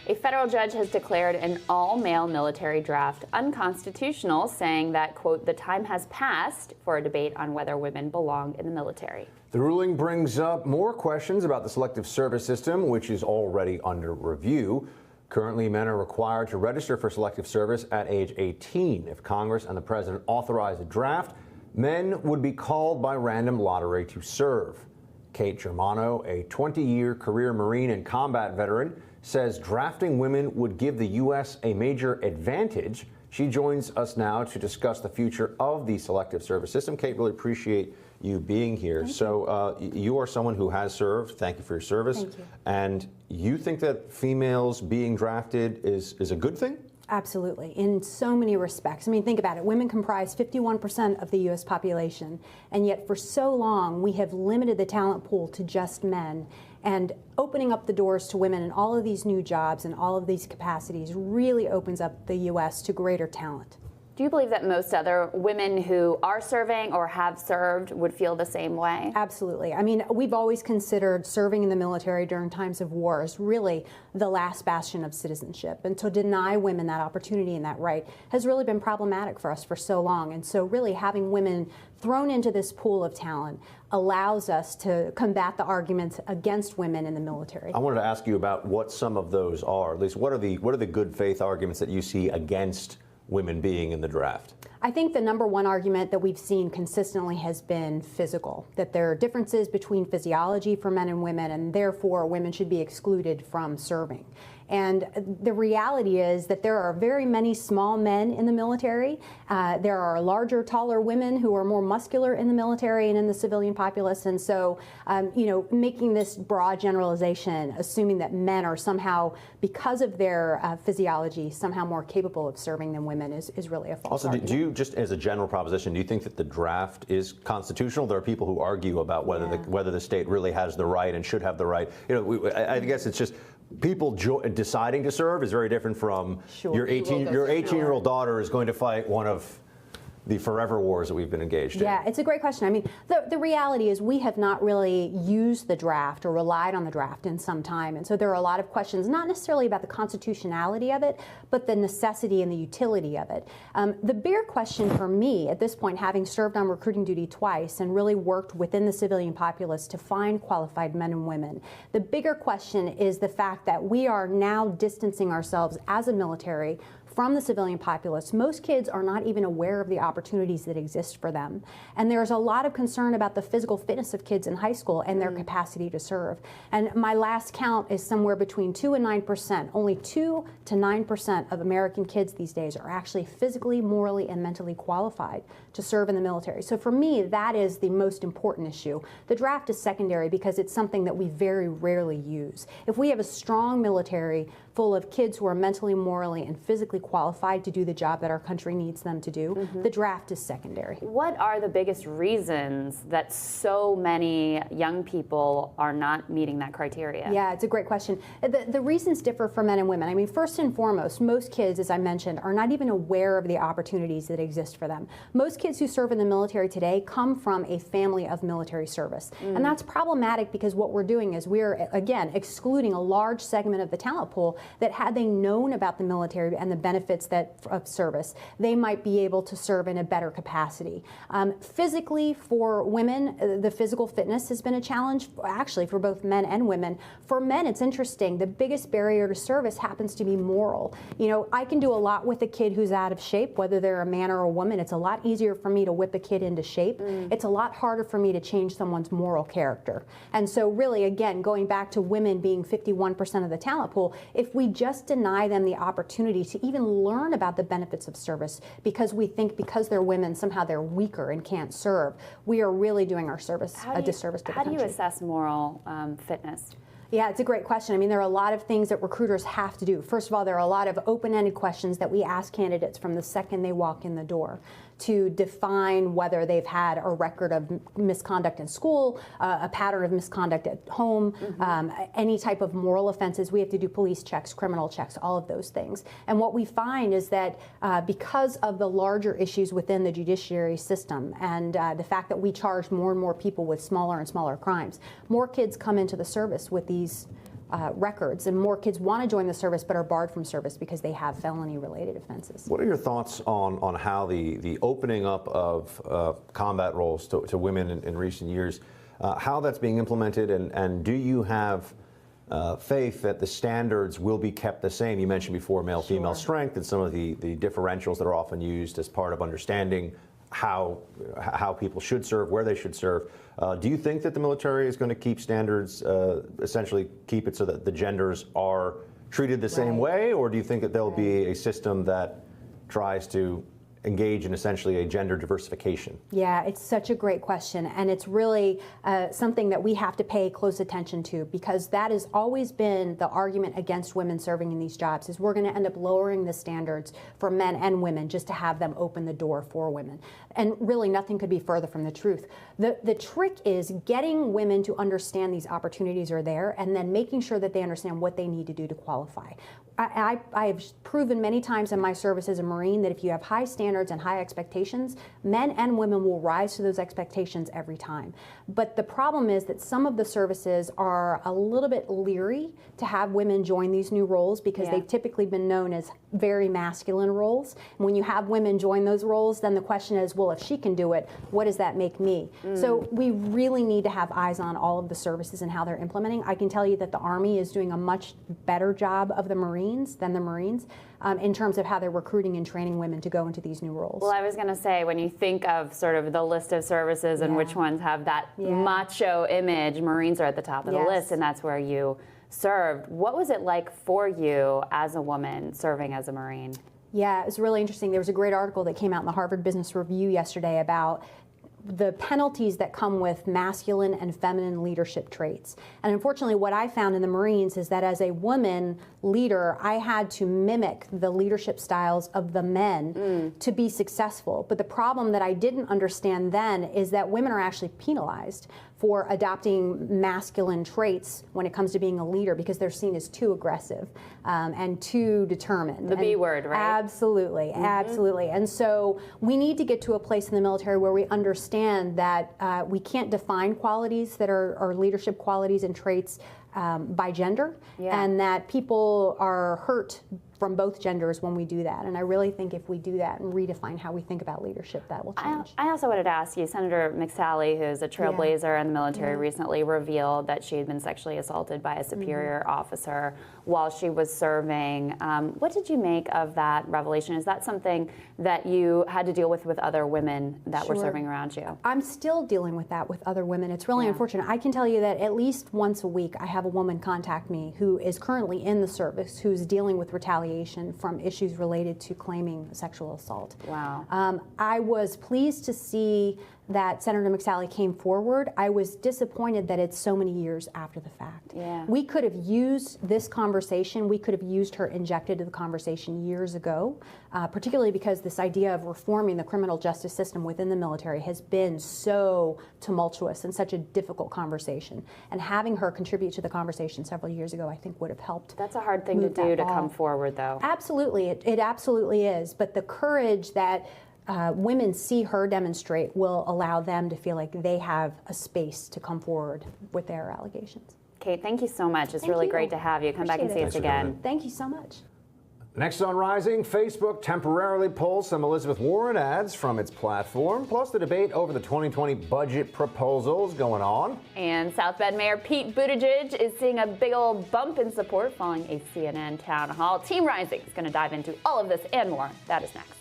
A federal judge has declared an all-male military draft unconstitutional, saying that, quote, the time has passed for a debate on whether women belong in the military. The ruling brings up more questions about the selective service system, which is already under review. Currently, men are required to register for selective service at age 18. If Congress and the president authorize a draft, men would be called by random lottery to serve. Kate Germano, a 20-year career Marine and combat veteran, says drafting women would give the U.S. a major advantage. She joins us now to discuss the future of the selective service system. Kate, really appreciate you being here. You are someone who has served. Thank you for your service. Thank you. And you think that females being drafted is a good thing? Absolutely, in so many respects. I mean, think about it. Women comprise 51% of the U.S. population, and yet for so long we have limited the talent pool to just men. And opening up the doors to women in all of these new jobs and all of these capacities really opens up the U.S. to greater talent. Do you believe that most other women who are serving or have served would feel the same way? Absolutely. I mean, we've always considered serving in the military during times of war as really the last bastion of citizenship. And to deny women that opportunity and that right has really been problematic for us for so long. And so really having women thrown into this pool of talent allows us to combat the arguments against women in the military. I wanted to ask you about what some of those are. At least what are the good faith arguments that you see against women being in the draft? I think the number one argument that we've seen consistently has been physical, that there are differences between physiology for men and women, and therefore women should be excluded from serving. And the reality is that there are very many small men in the military. There are larger, taller women who are more muscular in the military and in the civilian populace. And so, making this broad generalization, assuming that men are somehow, because of their physiology, somehow more capable of serving than women is really a false argument. Do you, just as a general proposition, do you think that the draft is constitutional? There are people who argue about whether the state really has the right and should have the right. I guess it's just people deciding to serve is very different from your 18-year-old daughter is going to fight one of the forever wars that we've been engaged in. Yeah, it's a great question. I mean, the reality is we have not really used the draft or relied on the draft in some time. And so there are a lot of questions, not necessarily about the constitutionality of it, but the necessity and the utility of it. The bigger question for me at this point, having served on recruiting duty twice and really worked within the civilian populace to find qualified men and women, the bigger question is the fact that we are now distancing ourselves as a military from the civilian populace. Most kids are not even aware of the opportunities that exist for them. And there's a lot of concern about the physical fitness of kids in high school and their capacity to serve. And my last count is somewhere between 2 and 9%. Only 2 to 9% of American kids these days are actually physically, morally, and mentally qualified to serve in the military. So for me, that is the most important issue. The draft is secondary because it's something that we very rarely use. If we have a strong military full of kids who are mentally, morally, and physically qualified to do the job that our country needs them to do, the draft is secondary. What are the biggest reasons that so many young people are not meeting that criteria? Yeah, it's a great question. The reasons differ for men and women. I mean, first and foremost, most kids, as I mentioned, are not even aware of the opportunities that exist for them. Most kids who serve in the military today come from a family of military service. And that's problematic because what we're doing is we're, again, excluding a large segment of the talent pool that had they known about the military and the benefits of service, they might be able to serve in a better capacity. Physically, for women, the physical fitness has been a challenge, actually, for both men and women. For men, it's interesting. The biggest barrier to service happens to be moral. I can do a lot with a kid who's out of shape, whether they're a man or a woman. It's a lot easier for me to whip a kid into shape. It's a lot harder for me to change someone's moral character. And so really, again, going back to women being 51% of the talent pool, if we just deny them the opportunity to even learn about the benefits of service because we think because they're women, somehow they're weaker and can't serve, we are really doing our service a disservice to the country. How do you assess moral fitness? Yeah, it's a great question. I mean, there are a lot of things that recruiters have to do. First of all, there are a lot of open-ended questions that we ask candidates from the second they walk in the door to define whether they've had a record of misconduct in school, a pattern of misconduct at home, any type of moral offenses. We have to do police checks, criminal checks, all of those things. And what we find is that because of the larger issues within the judiciary system and the fact that we charge more and more people with smaller and smaller crimes, more kids come into the service with these records, and more kids want to join the service but are barred from service because they have felony-related offenses. What are your thoughts on how the opening up of combat roles to women in recent years, how that's being implemented, and do you have faith that the standards will be kept the same? You mentioned before male-female strength and some of the differentials that are often used as part of understanding how people should serve, where they should serve. Do you think that the military is going to keep standards, essentially keep it so that the genders are treated the same way, or do you think that there'll be a system that tries to engage in essentially a gender diversification? Yeah, it's such a great question, and it's really something that we have to pay close attention to, because that has always been the argument against women serving in these jobs, is we're going to end up lowering the standards for men and women just to have them open the door for women. And really nothing could be further from the truth. The trick is getting women to understand these opportunities are there, and then making sure that they understand what they need to do to qualify. I have proven many times in my service as a Marine that if you have high standards and high expectations, men and women will rise to those expectations every time. But the problem is that some of the services are a little bit leery to have women join these new roles because they've typically been known as very masculine roles. And when you have women join those roles, then the question is, well, if she can do it, what does that make me? So we really need to have eyes on all of the services and how they're implementing. I can tell you that the Army is doing a much better job of the Marines than the Marines in terms of how they're recruiting and training women to go into these new roles. Well, I was going to say, when you think of sort of the list of services and which ones have that macho image, Marines are at the top of the list, and that's where you served. What was it like for you as a woman serving as a Marine? Yeah, it's really interesting. There was a great article that came out in the Harvard Business Review yesterday about the penalties that come with masculine and feminine leadership traits. And unfortunately, what I found in the Marines is that as a woman leader, I had to mimic the leadership styles of the men to be successful. But the problem that I didn't understand then is that women are actually penalized for adopting masculine traits when it comes to being a leader, because they're seen as too aggressive and too determined. The B word, right? Absolutely, absolutely. And so we need to get to a place in the military where we understand that we can't define qualities that are leadership qualities and traits by gender, and that people are hurt from both genders when we do that. And I really think if we do that and redefine how we think about leadership, that will change. I also wanted to ask you, Senator McSally, who's a trailblazer in the military, recently revealed that she had been sexually assaulted by a superior officer while she was serving. What did you make of that revelation? Is that something that you had to deal with other women that were serving around you? I'm still dealing with that with other women. It's really unfortunate. I can tell you that at least once a week I have a woman contact me who is currently in the service, who's dealing with retaliation from issues related to claiming sexual assault. Wow. I was pleased to see that Senator McSally came forward. I was disappointed that it's so many years after the fact. We could have used this conversation, we could have used her injected to the conversation years ago, particularly because this idea of reforming the criminal justice system within the military has been so tumultuous and such a difficult conversation. And having her contribute to the conversation several years ago, I think would have helped. That's a hard thing to do, to come forward, though. Absolutely, it absolutely is. But the courage that women see her demonstrate will allow them to feel like they have a space to come forward with their allegations. Kate, thank you so much. It's really great to have you. Come back and see us again. Thank you so much. Next on Rising, Facebook temporarily pulls some Elizabeth Warren ads from its platform, plus the debate over the 2020 budget proposals going on. And South Bend Mayor Pete Buttigieg is seeing a big old bump in support following a CNN town hall. Team Rising is going to dive into all of this and more. That is next.